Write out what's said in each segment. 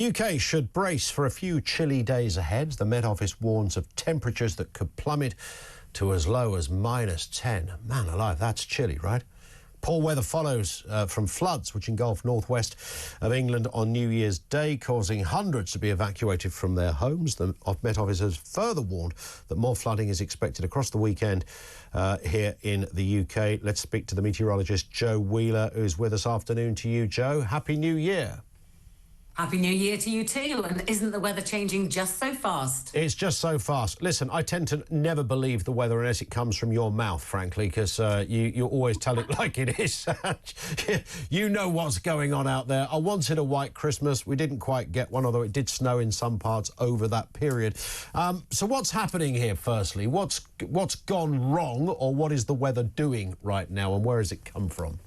UK should brace for a few chilly days ahead. The Met Office warns of temperatures that could plummet to as low as -10. Man alive, that's chilly, right? Poor weather follows from floods which engulfed northwest of England on New Year's Day, causing hundreds to be evacuated from their homes. The Met Office has further warned that more flooding is expected across the weekend here in the UK. Let's speak to the meteorologist Joe Wheeler, who's with us. Afternoon to you, Joe. Happy New Year. Happy New Year to you too, and isn't the weather changing just so fast? It's just so fast. Listen, I tend to never believe the weather unless it comes from your mouth, frankly, because you always tell it like it is. You know what's going on out there. I wanted a white Christmas. We didn't quite get one, although it did snow in some parts over that period. So what's happening here, firstly? What's gone wrong, or what is the weather doing right now, and where has it come from?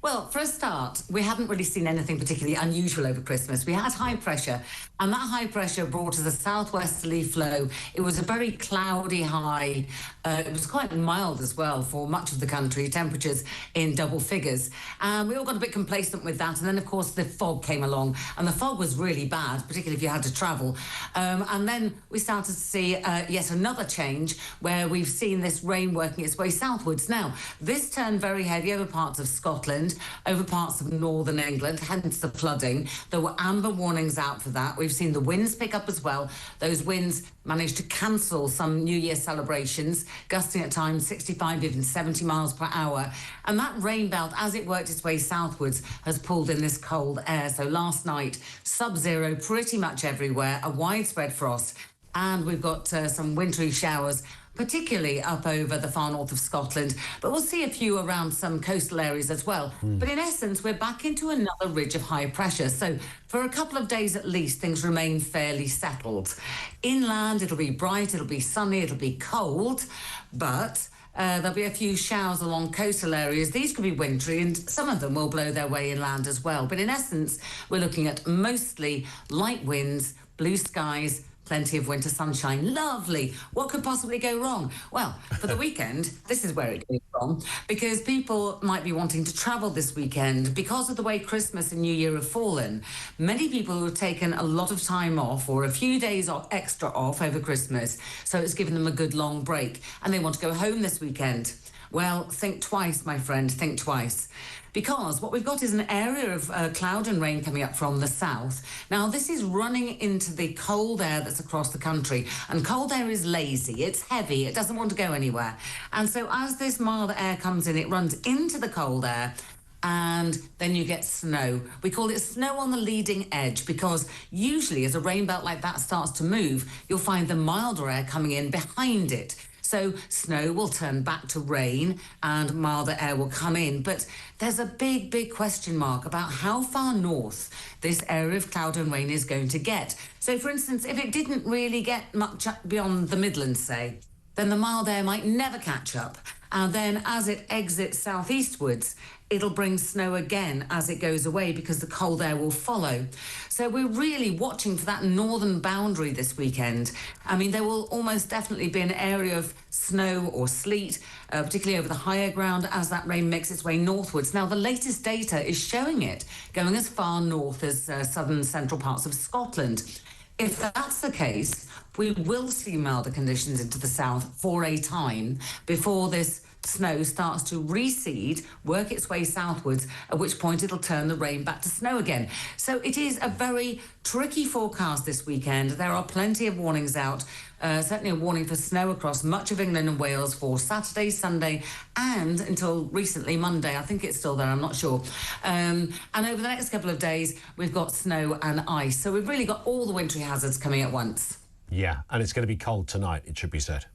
Well, for a start, we haven't really seen anything particularly unusual over Christmas. We had high pressure, and that high pressure brought us a southwesterly flow. It was a very cloudy high. It was quite mild as well for much of the country, temperatures in double figures. We all got a bit complacent with that, and then, of course, the fog came along, and the fog was really bad, particularly if you had to travel. And then we started to see yet another change where we've seen this rain working its way southwards. Now, this turned very heavy over parts of Scotland, over parts of northern England, hence the flooding. There were amber warnings out for that. We've seen the winds pick up as well. Those winds managed to cancel some New Year celebrations, gusting at times 65, even 70 miles per hour. And that rain belt, as it worked its way southwards, has pulled in this cold air. So last night, sub-zero pretty much everywhere, a widespread frost. And we've got some wintry showers, particularly up over the far north of Scotland, but we'll see a few around some coastal areas as well. But in essence, we're back into another ridge of high pressure. So for a couple of days at least, things remain fairly settled. Inland, it'll be bright, it'll be sunny, it'll be cold, but there'll be a few showers along coastal areas. These could be wintry, and some of them will blow their way inland as well. But in essence, we're looking at mostly light winds, blue skies, plenty of winter sunshine. Lovely. What could possibly go wrong? Well, for the weekend, this is where it goes wrong, because people might be wanting to travel this weekend because of the way Christmas and New Year have fallen. Many people have taken a lot of time off, or a few days extra off over Christmas, so it's given them a good long break, and they want to go home this weekend. Well, think twice, my friend, think twice. Because what we've got is an area of cloud and rain coming up from the south. Now, this is running into the cold air that's across the country. And cold air is lazy, it's heavy, it doesn't want to go anywhere. And so as this mild air comes in, it runs into the cold air, and then you get snow. We call it snow on the leading edge, because usually as a rain belt like that starts to move, you'll find the milder air coming in behind it. So snow will turn back to rain and milder air will come in. But there's a big, big question mark about how far north this area of cloud and rain is going to get. So, for instance, if it didn't really get much beyond the Midlands, say, then the mild air might never catch up. And then as it exits southeastwards, it'll bring snow again as it goes away, because the cold air will follow. So we're really watching for that northern boundary this weekend. I mean, there will almost definitely be an area of snow or sleet, particularly over the higher ground, as that rain makes its way northwards. Now, the latest data is showing it going as far north as southern central parts of Scotland. If that's the case, we will see milder conditions into the south for a time before this snow starts to recede, work its way southwards, at which point it'll turn the rain back to snow again. So it is a very tricky forecast this weekend. There are plenty of warnings out, certainly a warning for snow across much of England and Wales for Saturday, Sunday, and until recently Monday. I think it's still there, I'm not sure. And over the next couple of days, we've got snow and ice. So we've really got all the wintry hazards coming at once. Yeah, and it's going to be cold tonight, it should be said.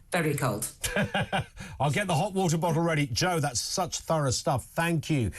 Very cold. I'll get the hot water bottle ready. Joe, that's such thorough stuff. Thank you.